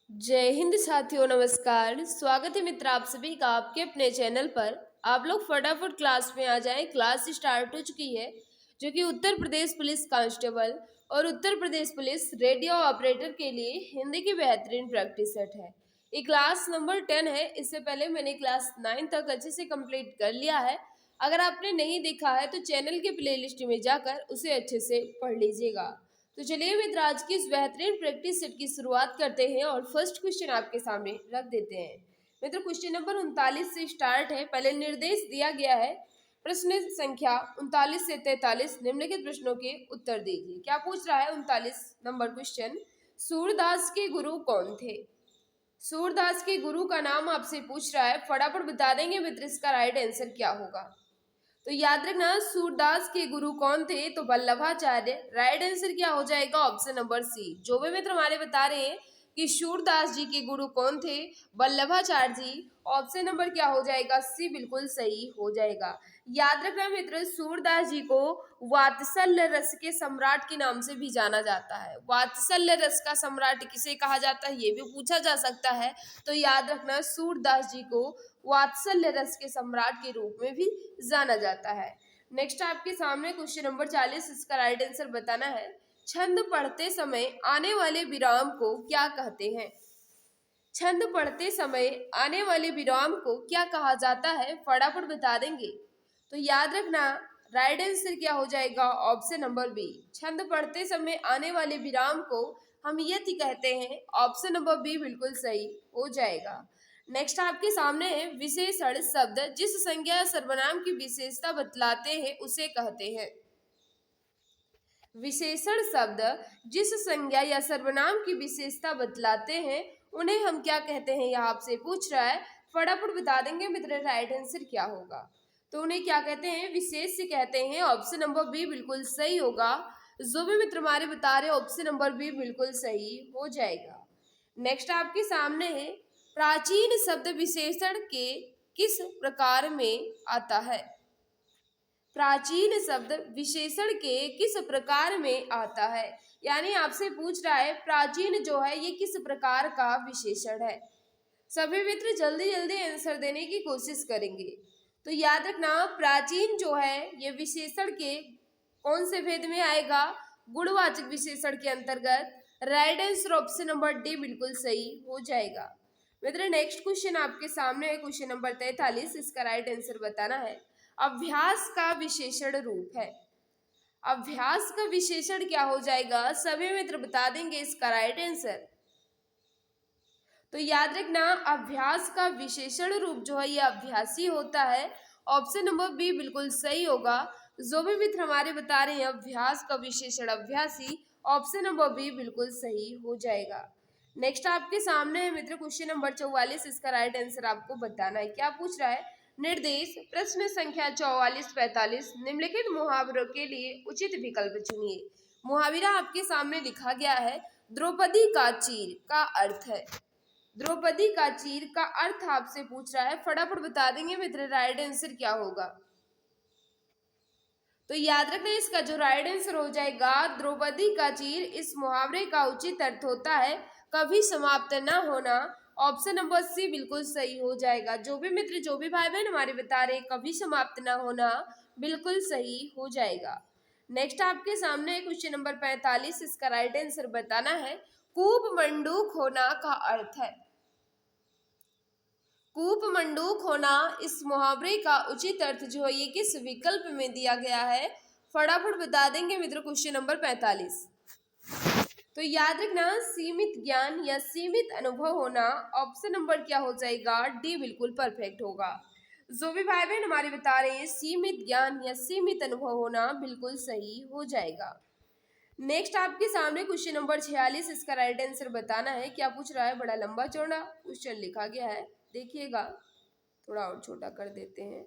जय हिंद साथियों, नमस्कार। स्वागत है मित्र आप सभी का आपके अपने चैनल पर। आप लोग फटाफट क्लास में आ जाएं। क्लास स्टार्ट हो चुकी है, जो कि उत्तर प्रदेश पुलिस कांस्टेबल और Uttar Pradesh police radio operator के लिए हिंदी की बेहतरीन प्रैक्टिस सेट है। ये क्लास नंबर 10 है। इससे पहले मैंने क्लास 9 तक अच्छे से कंप्लीट कर लिया है। अगर आपने नहीं देखा है तो चैनल के प्लेलिस्ट में जाकर उसे अच्छे से पढ़ लीजिएगा। तो चलिए मित्र, आज की इस बेहतरीन प्रैक्टिस सेट की शुरुआत करते हैं और फर्स्ट क्वेश्चन आपके सामने रख देते हैं। मित्र, क्वेश्चन नंबर 39 से स्टार्ट है। पहले निर्देश दिया गया है, प्रश्न संख्या 39 से 43 निम्नलिखित प्रश्नों के उत्तर दीजिए। क्या पूछ रहा है 39 नंबर क्वेश्चन, सूरदास के गुरु कौन थे? सूरदास के गुरु का नाम आपसे पूछ रहा है, फटाफट बता देंगे मित्र इसका राइट आंसर क्या होगा। तो याद रखना, सूरदास के गुरु कौन थे? तो वल्लभाचार्य। राइट आंसर क्या हो जाएगा? Option number C. जो भी मित्र हमारे बता रहे हैं कि सूरदास जी के गुरु कौन थे, वल्लभाचार्य जी, ऑप्शन नंबर क्या हो जाएगा? सी बिल्कुल सही हो जाएगा। याद रखना मित्र, सूरदास जी को वात्सल्य रस के सम्राट के नाम से भी जाना जाता है। वात्सल्य रस का सम्राट किसे कहा जाता है, ये भी पूछा जा सकता है। तो याद रखना, सूरदास जी को वात्सल्य रस के सम्राट के रूप में भी जाना जाता है। नेक्स्ट आपके सामने क्वेश्चन नंबर 40, इसका राइट आंसर बताना है। छंद पढ़ते समय आने वाले विराम को क्या कहते हैं? छंद पढ़ते समय आने वाले विराम को क्या कहा जाता है? फटाफट बता देंगे। तो याद रखना, राइट आंसर क्या हो जाएगा? Option number B. छंद पढ़ते समय आने वाले विराम को हम यति कहते हैं। ऑप्शन नंबर बी बिल्कुल सही हो जाएगा। नेक्स्ट आपके सामने है, विशेषण शब्द जिस संज्ञा या सर्वनाम की विशेषता बतलाते हैं उसे कहते हैं। विशेषण शब्द जिस संज्ञा या सर्वनाम की विशेषता बतलाते हैं उन्हें हम क्या कहते हैं, यहाँ आपसे पूछ रहा है। फटाफट बता देंगे मित्र राइट आंसर क्या होगा। तो उन्हें क्या कहते हैं? विशेष कहते हैं। ऑप्शन नंबर बी बिल्कुल सही होगा। जो भी मित्र हमारे बता रहे ऑप्शन नंबर बी बिल्कुल सही हो जाएगा। नेक्स्ट आपके सामने है, प्राचीन शब्द विशेषण के किस प्रकार में आता है? प्राचीन शब्द विशेषण के किस प्रकार में आता है? यानी आपसे पूछ रहा है प्राचीन जो है ये किस प्रकार का विशेषण है। सभी मित्र जल्दी जल्दी आंसर देने की कोशिश करेंगे। तो याद रखना, प्राचीन जो है ये विशेषण के कौन से भेद में आएगा? गुणवाचक विशेषण के अंतर्गत। Right answer option number D बिल्कुल सही हो जाएगा। मित्र नेक्स्ट क्वेश्चन आपके सामने है, क्वेश्चन नंबर 43, इसका राइट आंसर बताना है। अभ्यास का विशेषण रूप है। अभ्यास का विशेषण क्या हो जाएगा? सभी मित्र बता देंगे इसका राइट आंसर। तो याद रखना, अभ्यास का विशेषण रूप जो है ये अभ्यासी होता है। ऑप्शन नंबर बी बिल्कुल सही होगा। जो भी मित्र हमारे बता रहे हैं अभ्यास का विशेषण अभ्यासी, ऑप्शन नंबर बी बिल्कुल सही हो जाएगा। नेक्स्ट आपके सामने है मित्र क्वेश्चन नंबर 44, इसका राइट आंसर आपको बताना है। क्या पूछ रहा है? निर्देश प्रश्न संख्या 44-45 निम्नलिखित मुहावरों के लिए उचित विकल्प चुनिए। मुहावरा आपके सामने लिखा गया है, द्रौपदी का चीर का अर्थ है। द्रौपदी का चीर का अर्थ आपसे पूछ रहा है। फटाफट बता देंगे मित्र राइट आंसर क्या होगा। तो याद रखना, इसका जो राइट आंसर हो जाएगा द्रौपदी का चीर, इस मुहावरे का उचित अर्थ होता है कभी समाप्त न होना। ऑप्शन नंबर सी बिल्कुल सही हो जाएगा। जो भी मित्र जो भी भाई बहन हमारे बता रहे कभी समाप्त न होना, बिल्कुल सही हो जाएगा। नेक्स्ट आपके सामने क्वेश्चन नंबर 45, इसका राइट आंसर बताना है। कूप मंडूक होना का अर्थ है। कूप मंडूक होना, इस मुहावरे का उचित अर्थ जो है ये किस विकल्प में दिया गया है? फटाफट बता देंगे मित्र क्वेश्चन नंबर 45। तो याद रखना, सीमित ज्ञान या सीमित अनुभव होना। ऑप्शन नंबर क्या हो जाएगा? डी बिल्कुल परफेक्ट होगा। जो भी भाई बहन हमारे बता रहे हैं सीमित ज्ञान या सीमित अनुभव होना, बिल्कुल सही हो जाएगा। नेक्स्ट आपके सामने क्वेश्चन नंबर 46, इसका राइट आंसर बताना है। क्या पूछ रहा है? बड़ा लंबा चौड़ा क्वेश्चन लिखा गया है, देखिएगा। थोड़ा और छोटा कर देते हैं।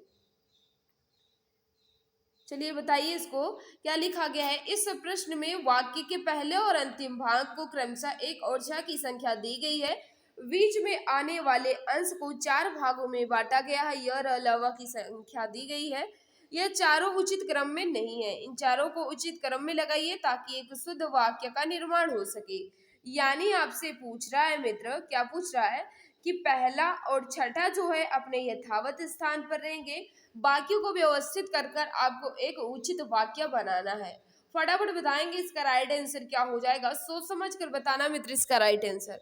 चलिए बताइए इसको क्या लिखा गया है। इस प्रश्न में वाक्य के पहले और अंतिम भाग को क्रमशः एक और 6 की संख्या दी गई है। बीच में आने वाले अंश को 4 भागों में बांटा गया है। यह अलावा की संख्या दी गई है। यह चारों उचित क्रम में नहीं है। इन चारों को उचित क्रम में लगाइए ताकि एक शुद्ध वाक्य का निर्माण हो सके। यानी आपसे पूछ रहा है मित्र, क्या पूछ रहा है कि पहला और छठा जो है अपने यथावत स्थान पर रहेंगे, बाकियों को व्यवस्थित कर कर आपको एक उचित वाक्य बनाना है। फटाफट बताएंगे इसका राइट आंसर क्या हो जाएगा, सोच समझ कर बताना मित्र इसका राइट आंसर।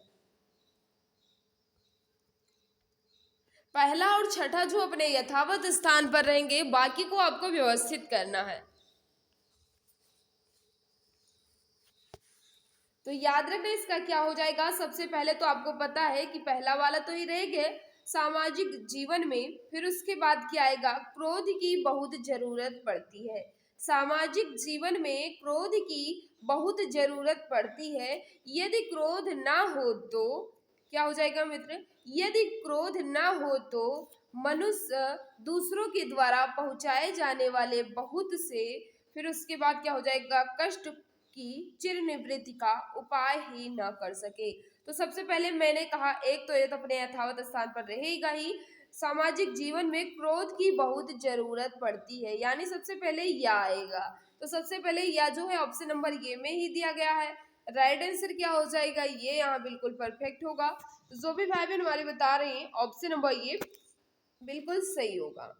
पहला और छठा जो अपने यथावत स्थान पर रहेंगे, बाकी को आपको व्यवस्थित करना है। तो याद रखना इसका क्या हो जाएगा। सबसे पहले तो आपको पता है कि पहला वाला तो ही रहेगा सामाजिक जीवन में, फिर उसके बाद क्या आएगा, क्रोध की बहुत जरूरत पड़ती है। सामाजिक जीवन में क्रोध की बहुत जरूरत पड़ती है। यदि क्रोध ना हो तो क्या हो जाएगा मित्र, यदि क्रोध ना हो तो मनुष्य दूसरों के द्वारा पहुंचाए जाने वाले बहुत से, फिर उसके बाद क्या हो जाएगा, कष्ट की चिर निवृत्ति का उपाय ही न कर सके। तो सबसे पहले मैंने कहा एक तो ये तो अपने यथावत स्थान पर रहेगा ही। सामाजिक जीवन में क्रोध की बहुत जरूरत पड़ती है, यानी सबसे पहले या आएगा। तो सबसे पहले या जो है ऑप्शन नंबर ये में ही दिया गया है। राइट आंसर क्या हो जाएगा, ये यहाँ बिल्कुल परफेक्ट होगा। तो जो भी भाई बहन हमारे बता रहे हैं ऑप्शन नंबर ये बिल्कुल सही होगा।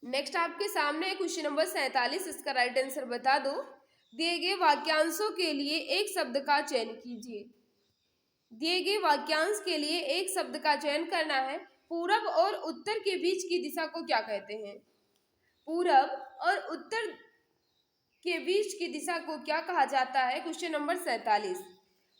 नेक्स्ट आपके सामने क्वेश्चन नंबर 47, इसका राइट आंसर बता दो। दिए गए वाक्यांशों के लिए एक शब्द का चयन कीजिए। दिए गए वाक्यांश के लिए एक शब्द का चयन करना है। पूरब और उत्तर के बीच की दिशा को क्या कहते हैं। पूरब और उत्तर के बीच की दिशा को क्या कहा जाता है, क्वेश्चन नंबर 47।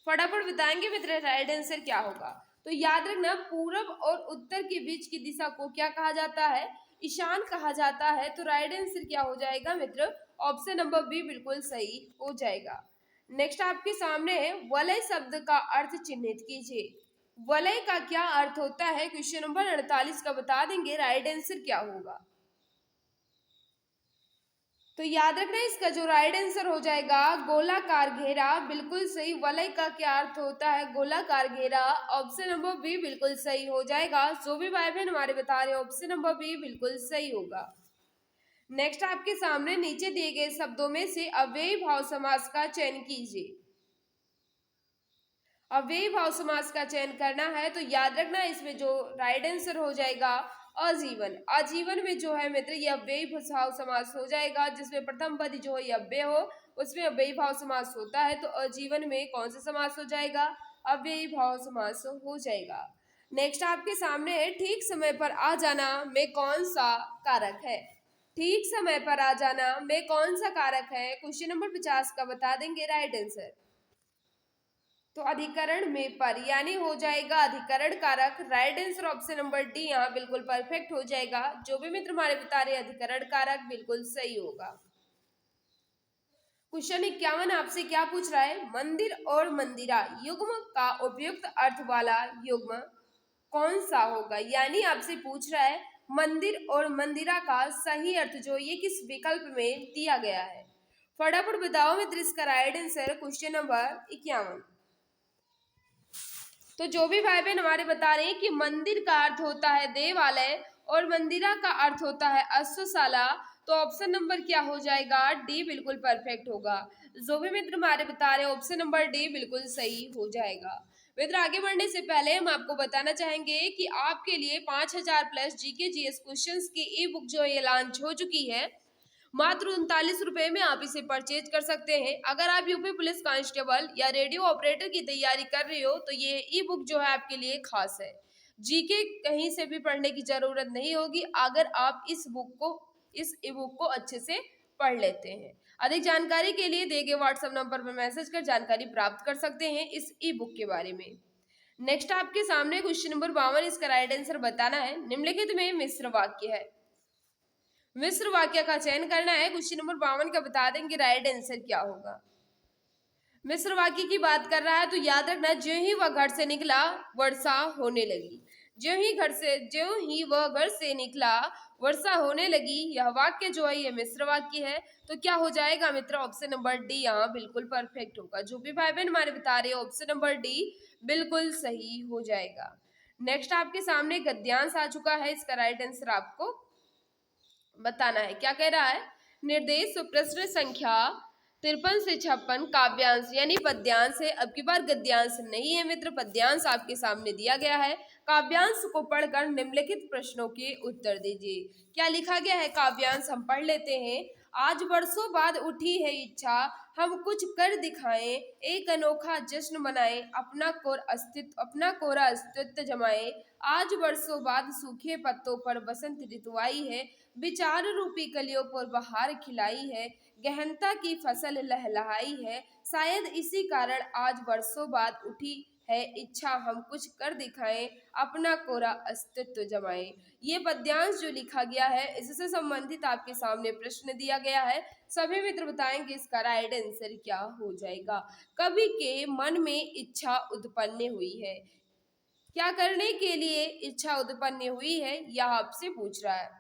फटाफट बताएंगे मित्र राइट आंसर क्या होगा। तो याद रखना पूरब और उत्तर के बीच की दिशा को क्या कहा जाता है, ईशान कहा जाता है। तो राइट आंसर क्या हो जाएगा मित्र, ऑप्शन नंबर बी बिल्कुल सही हो जाएगा। नेक्स्ट आपके सामने है वलय शब्द का अर्थ चिन्हित कीजिए। वलय का क्या अर्थ होता है, क्वेश्चन नंबर 48 का बता देंगे, राइट आंसर क्या होगा। तो याद रखना इसका जो राइट आंसर हो जाएगा गोलाकार घेरा, बिल्कुल सही। वलय का क्या अर्थ होता है, गोलाकार घेरा, ऑप्शन नंबर बी बिल्कुल सही हो जाएगा। जो भी भाई बहन हमारे बता रहे हैं ऑप्शन नंबर बी बिल्कुल सही होगा। नेक्स्ट आपके सामने नीचे दिए गए शब्दों में से अव्ययी भाव समास का चयन कीजिए। अव्ययी भाव समास का चयन करना है। तो याद रखना इसमें जो राइट आंसर हो जाएगा आजीवन। आजीवन में जो है मित्र ये अव्ययी भाव समास हो जाएगा, जिसमें प्रथम पद जो है ये अव्यय हो, उसमें अव्ययी भाव समास होता है। तो आजीवन में कौन सा समास हो जाएगा, अव्ययी भाव समास हो जाएगा। नेक्स्ट आपके सामने है ठीक समय पर आ जाना में कौन सा कारक है। ठीक समय पर आ जाना में कौन सा कारक है, क्वेश्चन नंबर 50 का बता देंगे राइट आंसर। तो अधिकरण में पर यानी हो जाएगा अधिकरण कारक। Right answer option number D यहाँ बिल्कुल परफेक्ट हो जाएगा। जो भी मित्र हमारे बता रहे अधिकरण कारक बिल्कुल सही होगा। क्वेश्चन 51 आपसे क्या पूछ रहा है, मंदिर और मंदिरा युग्म का उपयुक्त अर्थ वाला युग्म कौन सा होगा। यानी आपसे पूछ रहा है मंदिर और मंदिरा का सही अर्थ जो ये किस विकल्प में दिया गया है। फटाफट बताओ मित्र इसका राइट आंसर, क्वेश्चन नंबर 51। तो जो भी भाई बहन हमारे बता रहे हैं कि मंदिर का अर्थ होता है देवालय और मंदिरा का अर्थ होता है अश्वशाला, तो ऑप्शन नंबर क्या हो जाएगा, डी बिल्कुल परफेक्ट होगा। जो भी मित्र हमारे बता रहे हैं ऑप्शन नंबर डी बिल्कुल सही हो जाएगा। मित्र आगे बढ़ने से पहले हम आपको बताना चाहेंगे कि आपके लिए 5000 प्लस जीके जीएस क्वेश्चंस की ई बुक जो है लॉन्च हो चुकी है। मात्र 39 रुपए में आप इसे परचेज कर सकते हैं। अगर आप यूपी पुलिस कांस्टेबल या रेडियो ऑपरेटर की तैयारी कर रहे हो तो ये ई बुक जो है आपके लिए खास है। जीके कहीं से भी पढ़ने की जरूरत नहीं होगी अगर आप इस ई बुक को अच्छे से पढ़ लेते हैं। अधिक जानकारी के लिए दिए गए व्हाट्सएप नंबर पर मैसेज कर जानकारी प्राप्त कर सकते हैं इस ई बुक के बारे में। नेक्स्ट आपके सामने क्वेश्चन नंबर 52, इसका राइट आंसर बताना है। निम्नलिखित में मिश्र वाक्य है, मिश्र वाक्य का चयन करना है। क्वेश्चन नंबर 52 का बता देंगे राइट आंसर क्या होगा। मिश्र वाक्य की बात कर रहा है तो याद रखना ज्यों ही वह घर से निकला वर्षा होने लगी। ज्यों ही वह घर से निकला वर्षा होने लगी, यह वाक्य जो है ये मिश्र वाक्य है। तो क्या हो जाएगा मित्र, ऑप्शन नंबर डी यहाँ बिल्कुल परफेक्ट होगा। जो भी भाई बहन हमारे बता रहे हैं ऑप्शन नंबर डी बिल्कुल सही हो जाएगा। नेक्स्ट आपके सामने गद्यांश आ चुका है, इसका राइट आंसर आपको बताना है। क्या कह रहा है, निर्देश प्रश्न संख्या 53 से 56 काव्यांश यानी पद्यांश है। अब की बार गद्यांश नहीं है मित्र, पद्यांश आपके सामने दिया गया है। काव्यांश को पढ़कर निम्नलिखित प्रश्नों के उत्तर दीजिए। क्या लिखा गया है काव्यांश, हम पढ़ लेते हैं। आज वर्षों बाद उठी है इच्छा, हम कुछ कर दिखाएं, एक अनोखा जश्न मनाएं, अपना कोरा अस्तित्व जमाएं। आज वर्षों बाद सूखे पत्तों पर बसंत ऋतु आई है, विचार रूपी कलियों पर बहार खिलाई है, गहनता की फसल लहलहाई है, शायद इसी कारण आज वर्षों बाद उठी है इच्छा, हम कुछ कर दिखाएं, अपना कोरा अस्तित्व जमाएं। ये पद्यांश जो लिखा गया है इससे संबंधित आपके सामने प्रश्न दिया गया है। सभी मित्र बताएंगे इसका राइट आंसर क्या हो जाएगा। कवि के मन में इच्छा उत्पन्न हुई है, क्या करने के लिए इच्छा उत्पन्न हुई है यह आपसे पूछ रहा है।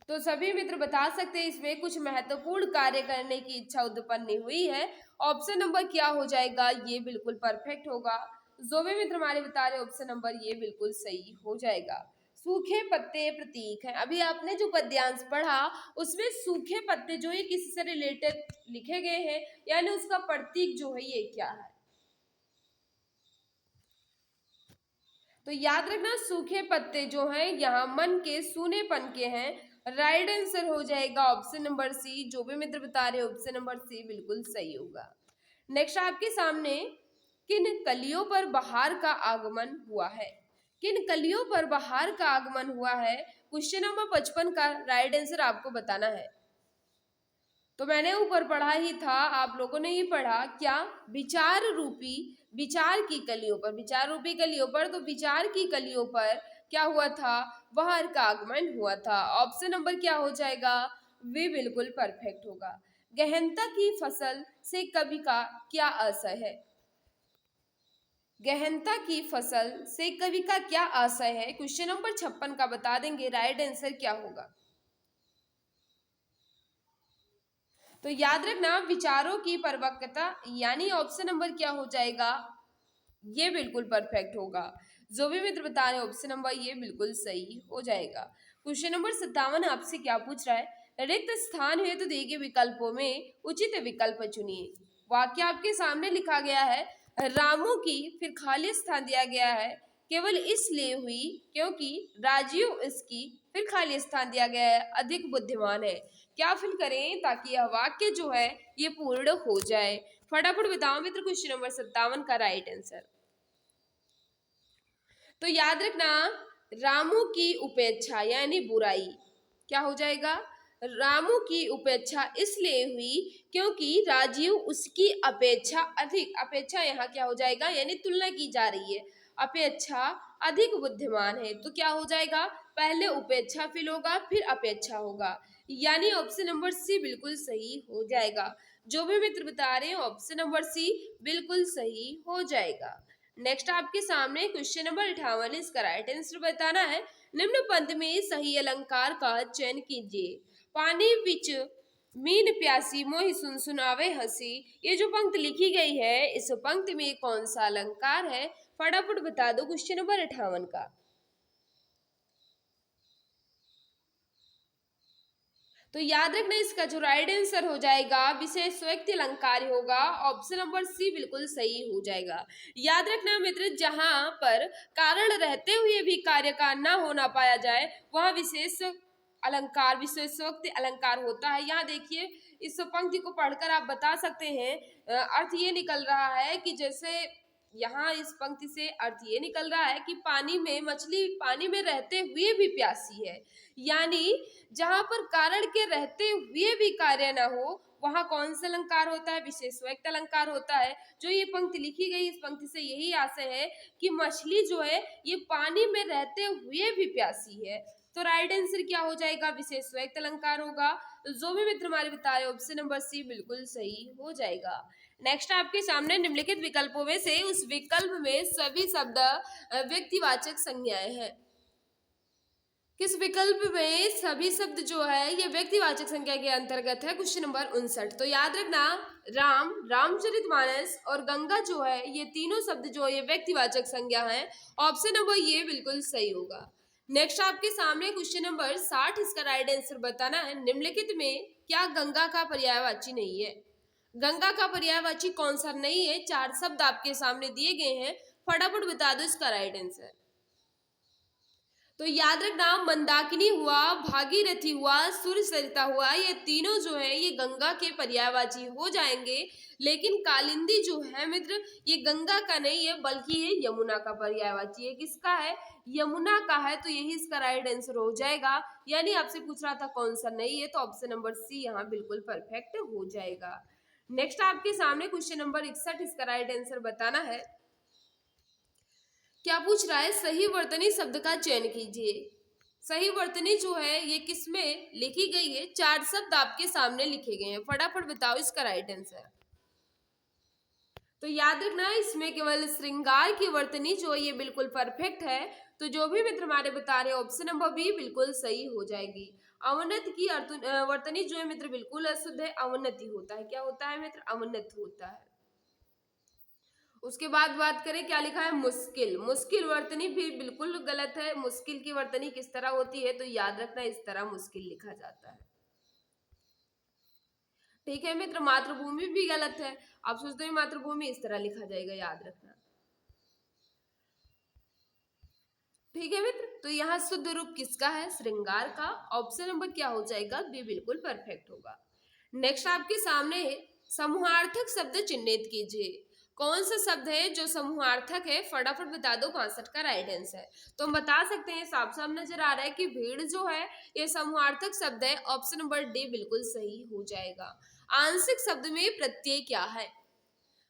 तो सभी मित्र बता सकते हैं इसमें कुछ महत्वपूर्ण कार्य करने की इच्छा उत्पन्न हुई है। ऑप्शन नंबर क्या हो जाएगा, ये बिल्कुल परफेक्ट होगा। जो भी मित्र हमारे बता रहे ऑप्शन नंबर ये बिल्कुल सही हो जाएगा। सूखे पत्ते प्रतीक हैं। अभी आपने जो पद्यांश पढ़ा उसमें सूखे पत्ते जो है किसी से रिलेटेड लिखे गए हैं, यानी उसका प्रतीक जो है ये क्या है। तो याद रखना सूखे पत्ते जो हैं यहाँ मन के सूनेपन के हैं। राइट आंसर हो जाएगा ऑप्शन नंबर सी। जो भी मित्र बता रहे ऑप्शन नंबर सी बिल्कुल सही होगा। नेक्स्ट आपके सामने किन कलियों पर बहार का आगमन हुआ है, किन कलियों पर बहार का आगमन हुआ है। क्वेश्चन नंबर 55 का राइट आंसर आपको बताना है। तो मैंने ऊपर पढ़ा ही था, आप लोगों ने ही पढ़ा क्या, विचार की कलियों पर, विचार रूपी कलियों पर। तो विचार की कलियों पर क्या हुआ था, बहार का आगमन हुआ था। ऑप्शन नंबर क्या हो जाएगा, वे बिल्कुल परफेक्ट होगा। गहनता की फसल से कवि का क्या आशय है, गहनता की फसल से कवि का क्या आशय है। क्वेश्चन नंबर 56 का बता देंगे राइट आंसर क्या होगा। तो याद रखना विचारों की परिपक्वता, यानी ऑप्शन नंबर क्या हो जाएगा, ये बिल्कुल परफेक्ट होगा। जो भी मित्र बता रहे ऑप्शन नंबर ये बिल्कुल सही हो जाएगा। क्वेश्चन नंबर 57 आपसे क्या पूछ रहा है, रिक्त स्थान है तो दिए गए विकल्पों में उचित विकल्प चुनिए। वाक्य आपके सामने लिखा गया है, रामू की, फिर खाली स्थान दिया गया है, केवल इसलिए हुई क्योंकि राजीव इसकी, फिर खाली स्थान दिया गया है, अधिक बुद्धिमान है। क्या फिल करें ताकि यह वाक्य जो है ये पूर्ण हो जाए। फटाफट बताओ मित्र क्वेश्चन नंबर 57 का राइट आंसर। तो याद रखना रामू की उपेक्षा यानी बुराई क्या हो जाएगा, रामू की उपेक्षा इसलिए हुई क्योंकि राजीव उसकी अपेक्षा अधिक, अपेक्षा यहाँ क्या हो जाएगा यानी तुलना की जा रही है, अपेक्षा अधिक बुद्धिमान है। तो क्या हो जाएगा, पहले उपेक्षा फिल होगा फिर अपेक्षा होगा, यानी ऑप्शन नंबर सी बिल्कुल सही हो जाएगा। जो भी मित्र बता रहे हैं ऑप्शन नंबर सी बिल्कुल सही हो जाएगा। नेक्स्ट आपके सामने क्वेश्चन नंबर 58, इसका राइट आंसर बताना है। निम्न पंक्ति में सही अलंकार का चयन कीजिए। पानी विच मीन प्यासी मोहि सुन सुनावे हंसी, ये जो पंक्ति लिखी गई है इस पंक्ति में कौन सा अलंकार है, फटाफट बता दो क्वेश्चन नंबर 58 का। तो याद रखना इसका जो राइट आंसर हो जाएगा विशेष व्यक्ति अलंकार होगा, ऑप्शन नंबर सी बिल्कुल सही हो जाएगा। याद रखना मित्र जहां पर कारण रहते हुए भी कार्य का न होना पाया जाए वहां विशेष अलंकार, विशेष व्यक्ति अलंकार होता है। यहाँ देखिए इस पंक्ति को पढ़कर आप बता सकते हैं, अर्थ ये निकल रहा है कि जैसे यहाँ इस पंक्ति से अर्थ ये निकल रहा है कि पानी में मछली पानी में रहते हुए भी प्यासी है, यानी जहां पर कारण के रहते हुए भी कार्य ना हो वहां कौन सा अलंकार होता है, विशेष व्यक्त अलंकार होता है। जो ये पंक्ति लिखी गई इस पंक्ति से यही आशय है कि मछली जो है ये पानी में रहते हुए भी प्यासी है। तो राइट आंसर क्या हो जाएगा, विशेष व्यक्त अलंकार होगा। तो जो भी मित्र हमारे बता रहे ऑप्शन नंबर सी बिल्कुल सही हो जाएगा। नेक्स्ट आपके सामने निम्नलिखित विकल्पों में से उस विकल्प में सभी शब्द व्यक्तिवाचक संज्ञाएं हैं। किस विकल्प में सभी शब्द जो है ये व्यक्तिवाचक संज्ञा के अंतर्गत है, क्वेश्चन नंबर 59। तो याद रखना राम, रामचरितमानस और गंगा जो है ये तीनों शब्द जो ये व्यक्तिवाचक संज्ञा है, ऑप्शन नंबर ये बिल्कुल सही होगा। नेक्स्ट आपके सामने क्वेश्चन नंबर 60, इसका राइट आंसर बताना है। निम्नलिखित में क्या गंगा का पर्यायवाची नहीं है? गंगा का पर्यायवाची कौन सा नहीं है? 4 शब्द आपके सामने दिए गए हैं, फटाफट बता दो इसका राइट आंसर। तो याद रखना, मंदाकिनी हुआ, भागीरथी हुआ, सूर्य सरिता हुआ, ये तीनों जो है ये गंगा के पर्यायवाची हो जाएंगे। लेकिन कालिंदी जो है मित्र, ये गंगा का नहीं है बल्कि ये यमुना का पर्यायवाची है। किसका है? यमुना का है, तो यही इसका राइट आंसर हो जाएगा। यानी आपसे पूछ रहा था कौन सा नहीं है, तो ऑप्शन नंबर सी यहाँ बिल्कुल परफेक्ट हो जाएगा। नेक्स्ट आपके सामने क्वेश्चन नंबर 61, इसका राइट आंसर बताना है। क्या पूछ रहा है? सही वर्तनी शब्द का चयन कीजिए। सही वर्तनी जो है ये किसमें लिखी गई है? 4 शब्द आपके सामने लिखे गए हैं, फटाफट बताओ इसका राइट आंसर। तो याद रखना, इसमें केवल श्रृंगार की वर्तनी जो है ये बिल्कुल परफेक्ट है। तो जो भी मित्र हमारे बता रहे हैं ऑप्शन नंबर बी बिल्कुल सही हो जाएगी। अवनत की वर्तनी जो है मित्र बिल्कुल अशुद्ध है, अवनति होता है। क्या होता है मित्र? अवनत होता है। उसके बाद बात करें, क्या लिखा है? मुश्किल। मुश्किल वर्तनी भी बिल्कुल गलत है। मुश्किल की वर्तनी किस तरह होती है? तो याद रखना, इस तरह मुश्किल लिखा जाता है। ठीक है मित्र, मातृभूमि भी गलत है। आप सोचते हैं मातृभूमि इस तरह लिखा जाएगा, याद रखना। ठीक है मित्र, तो यहाँ शुद्ध रूप किसका है? श्रृंगार का। ऑप्शन नंबर क्या हो जाएगा? बी बिल्कुल परफेक्ट होगा। नेक्स्ट आपके सामने है, समूहार्थक शब्द चिन्हित कीजिए। कौन सा शब्द है जो समूहार्थक है? फटाफट बता दो 62 का राइट आंसर। तो हम बता सकते हैं, साफ साफ नजर आ रहा है कि भीड़ जो है ये समूहार्थक शब्द है। ऑप्शन नंबर डी बिल्कुल सही हो जाएगा। आंशिक शब्द में प्रत्यय क्या है?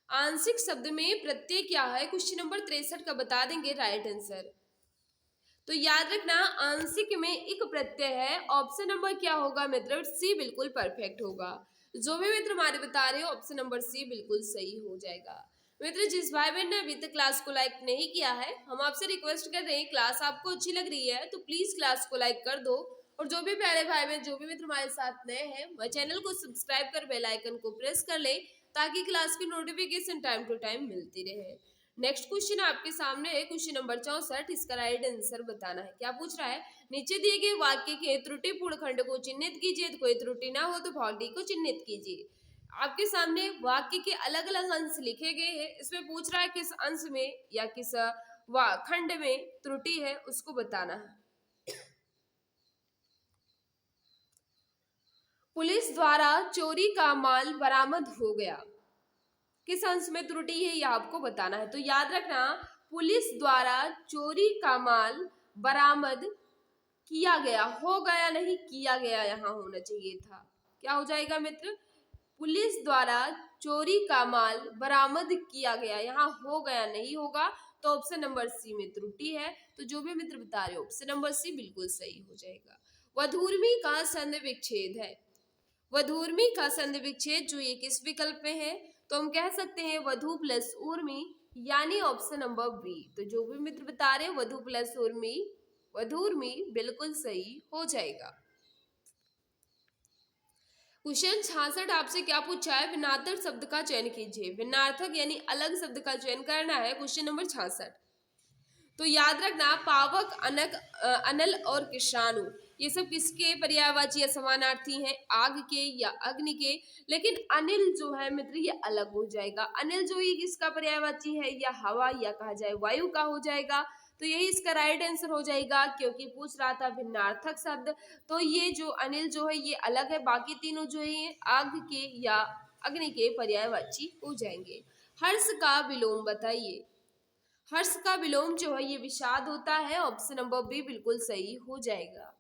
आंशिक शब्द में प्रत्यय क्या है? क्वेश्चन नंबर 63 का बता देंगे राइट आंसर। तो याद रखना, आंशिक में एक प्रत्यय है। ऑप्शन नंबर क्या होगा मित्र? सी बिल्कुल परफेक्ट होगा। जो भी मित्र हमारे बता रहे हो ऑप्शन नंबर सी बिल्कुल सही हो जाएगा। मित्र जिस भाई बहन ने अभी तक क्लास को लाइक नहीं किया है, हम आपसे रिक्वेस्ट कर रहे हैं, क्लास आपको अच्छी लग रही है तो प्लीज क्लास को लाइक कर दो। और जो भी प्यारे भाई बहन, जो भी मित्र हमारे साथ नए हैं, वह चैनल को सब्सक्राइब कर बेल आइकन को प्रेस कर ले, ताकि क्लास की नोटिफिकेशन टाइम टू टाइम मिलती रहे। नेक्स्ट क्वेश्चन आपके सामने है, क्वेश्चन नंबर 64, इसका राइट आंसर बताना है। क्या पूछ रहा है? नीचे दिए गए वाक्य के त्रुटिपूर्ण खंड को चिन्हित कीजिए। तो कोई त्रुटि ना हो तो भाग डी को चिन्हित कीजिए। आपके सामने वाक्य के अलग अलग अंश लिखे गए हैं। इसमें पूछ रहा है किस अंश में या किस खंड में त्रुटि है, उसको बताना है। पुलिस द्वारा चोरी का माल बरामद हो गया। किस अंश में त्रुटि है यह आपको बताना है। तो याद रखना, पुलिस द्वारा चोरी का माल बरामद किया गया। हो गया नहीं, किया गया यहाँ होना चाहिए था। क्या हो जाएगा मित्र? पुलिस द्वारा चोरी का माल बरामद किया गया, यहाँ हो गया नहीं होगा। तो ऑप्शन नंबर सी में त्रुटि है। तो जो भी मित्र बता रहे हो ऑप्शन नंबर सी बिल्कुल सही हो जाएगा। वधूर्मी का संधि विच्छेद है। वधूर्मी का संधि विच्छेद जो ये किस विकल्प में है? तो हम कह सकते हैं वधु प्लस ऊर्मी, यानी ऑप्शन नंबर बी। तो जो भी मित्र बता रहे हैं वधु प्लस ऊर्मी, वधूर्मी बिल्कुल सही हो जाएगा। क्वेश्चन 66 आपसे क्या पूछा है? विनार्थक शब्द का चयन कीजिए। विनार्थक यानी अलग शब्द का चयन करना है। Question number 66। तो याद रखना, पावक, अनक, अनल और किशानु ये सब किसके पर्यायवाची या समानार्थी हैं? आग के या अग्नि के। लेकिन अनिल जो है मित्र ये अलग हो जाएगा। अनिल जो ये किसका पर्यायवाची है? या हवा या कहा जाए वायु का हो जाएगा। तो यही इसका राइट आंसर हो जाएगा, क्योंकि पूछ रहा था भिन्नार्थक शब्द। तो ये जो अनिल जो है ये अलग है, बाकी तीनों जो है आग के या अग्नि के पर्यायवाची हो जाएंगे। हर्ष का विलोम बताइए। हर्ष का विलोम जो है ये विषाद होता है। ऑप्शन नंबर बी बिल्कुल सही हो जाएगा।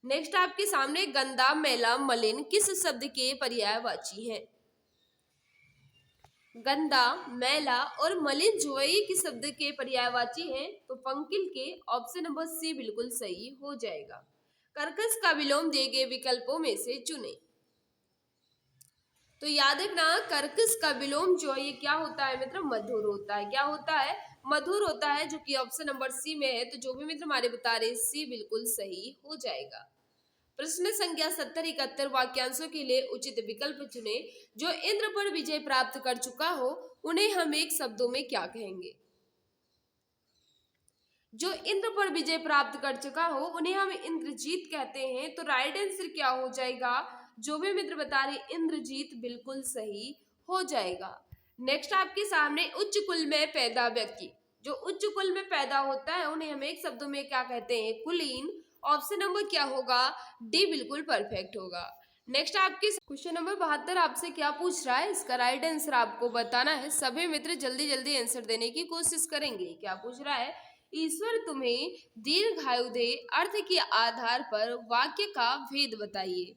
नेक्स्ट आपके सामने गंदा, मैला, मलिन किस शब्द के पर्यायवाची हैं? गंदा, मैला और मलिन जो है ये किस शब्द के पर्यायवाची हैं? तो पंकिल के। ऑप्शन नंबर सी बिल्कुल सही हो जाएगा। कर्कश का विलोम दिए गए विकल्पों में से चुने। तो याद रखना, कर्कश का विलोम जो है ये क्या होता है मित्र? मधुर होता है। क्या होता है? मधुर होता है, जो कि ऑप्शन नंबर सी में है। तो जो भी मित्र हमारे बता रहे सी बिल्कुल सही हो जाएगा। प्रश्न संख्या 70-71 वाक्यांशों के लिए उचित विकल्प चुने। जो इंद्र पर विजय प्राप्त कर चुका हो उन्हें हम एक शब्दों में क्या कहेंगे? जो इंद्र पर विजय प्राप्त कर चुका हो उन्हें हम इंद्रजीत कहते हैं। तो राइट आंसर क्या हो जाएगा? जो भी मित्र बता रहे इंद्रजीत बिल्कुल सही हो जाएगा। नेक्स्ट आपके सामने उच्च कुल में पैदा व्यक्ति, जो उच्च कुल में पैदा होता है उन्हें हम एक शब्दों में क्या कहते हैं, कुलीन। ऑप्शन नंबर क्या होगा, डी बिल्कुल परफेक्ट होगा। नेक्स्ट आपके क्वेश्चन नंबर 72 आपसे क्या पूछ रहा है, इसका राइट आंसर आपको बताना है। सभी मित्र जल्दी जल्दी आंसर देने की कोशिश करेंगे। क्या पूछ रहा है, ईश्वर तुम्हें दीर्घायु दे अर्थ के आधार पर वाक्य का भेद बताइए।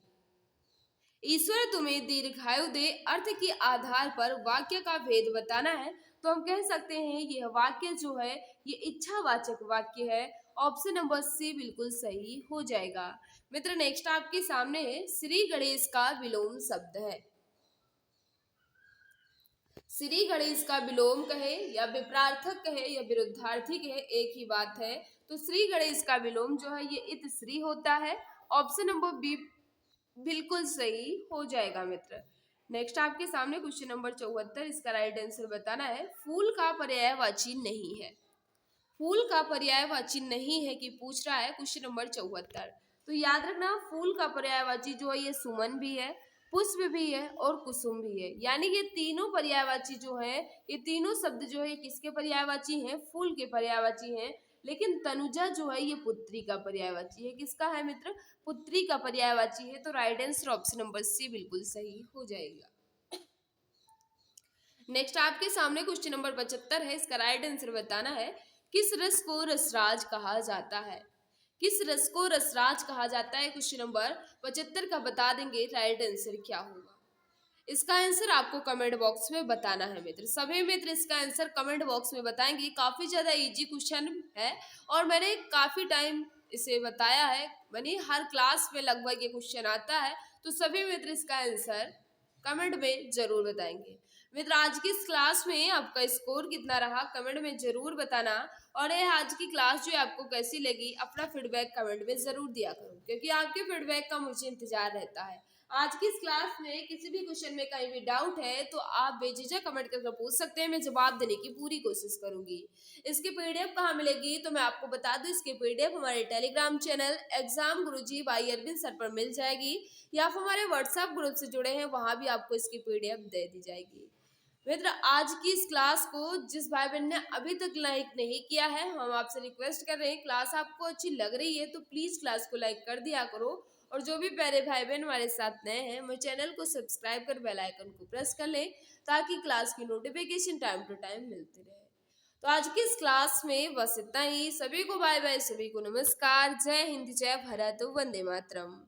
ईश्वर तुम्हें दीर्घायु दे अर्थ के आधार पर वाक्य का भेद बताना है। तो हम कह सकते हैं यह वाक्य जो है ये इच्छावाचक वाक्य है। ऑप्शन नंबर सी बिल्कुल सही हो जाएगा। मित्र नेक्स्ट आपके सामने है श्री गणेश का विलोम शब्द है। श्री गणेश का विलोम कहे या विपरार्थक कहे या विरुद्धार्थी कहे, एक ही बात है। तो श्री गणेश का विलोम जो है ये इत श्री होता है। ऑप्शन नंबर बी बिल्कुल सही हो जाएगा मित्र। नेक्स्ट आपके सामने क्वेश्चन नंबर 74, इसका राइट आंसर बताना है। फूल का पर्यायवाची नहीं है, फूल का पर्यायवाची नहीं है कि पूछ रहा है क्वेश्चन नंबर 74। तो याद रखना फूल का पर्यायवाची जो है ये सुमन भी है, पुष्प भी है और कुसुम भी है। यानी ये तीनों पर्यायवाची जो है, ये तीनों शब्द जो है किसके पर्यायवाची हैं, फूल के पर्यायवाची हैं। लेकिन तनुजा जो है ये पुत्री का पर्यायवाची है। किसका है मित्र, पुत्री का पर्यायवाची है। तो right answer option number C बिल्कुल सही हो जाएगा। नेक्स्ट आपके सामने क्वेश्चन नंबर 75 है, इसका राइट आंसर बताना है। किस रस को रसराज कहा जाता है, किस रस को रसराज कहा जाता है, क्वेश्चन नंबर 75 का बता देंगे राइट आंसर क्या होगा। इसका आंसर आपको कमेंट बॉक्स में बताना है मित्र। सभी मित्र इसका आंसर कमेंट बॉक्स में बताएंगे। काफी ज्यादा इजी क्वेश्चन है और मैंने काफी टाइम इसे बताया है, मैंने हर क्लास में लगभग ये क्वेश्चन आता है। तो सभी मित्र इसका आंसर कमेंट में जरूर बताएंगे। मित्र आज की इस क्लास में आपका स्कोर कितना रहा कमेंट में जरूर बताना। और ये आज की क्लास जो है आपको कैसी लगी अपना फीडबैक कमेंट में जरूर दिया करो, क्योंकि आपके फीडबैक का मुझे इंतजार रहता है। आज की इस क्लास में किसी भी क्वेश्चन में कहीं भी डाउट है तो आप बेझिझक कमेंट करके पूछ सकते हैं, मैं जवाब देने की पूरी कोशिश करूंगी। इसकी पीडीएफ कहाँ मिलेगी तो मैं आपको बता दूं, इसकी पीडीएफ हमारे Telegram channel exam Guruji by Arvind sir पर मिल जाएगी, या फिर हमारे व्हाट्सएप ग्रुप से जुड़े हैं वहां भी आपको इसकी पीडीएफ दे दी जाएगी। मित्र आज की इस क्लास को जिस भाई बहन ने अभी तक लाइक नहीं किया है, हम आपसे रिक्वेस्ट कर रहे हैं, क्लास आपको अच्छी लग रही है तो प्लीज क्लास को लाइक कर दिया करो। और जो भी प्यारे भाई बहन हमारे साथ नए हैं वो चैनल को सब्सक्राइब कर बेल आइकन को प्रेस कर लें, ताकि क्लास की नोटिफिकेशन टाइम टू टाइम मिलती रहे। तो आज की इस क्लास में बस इतना ही। सभी को बाय बाय, सभी को नमस्कार, जय हिंद, जय भारत, वंदे मातरम।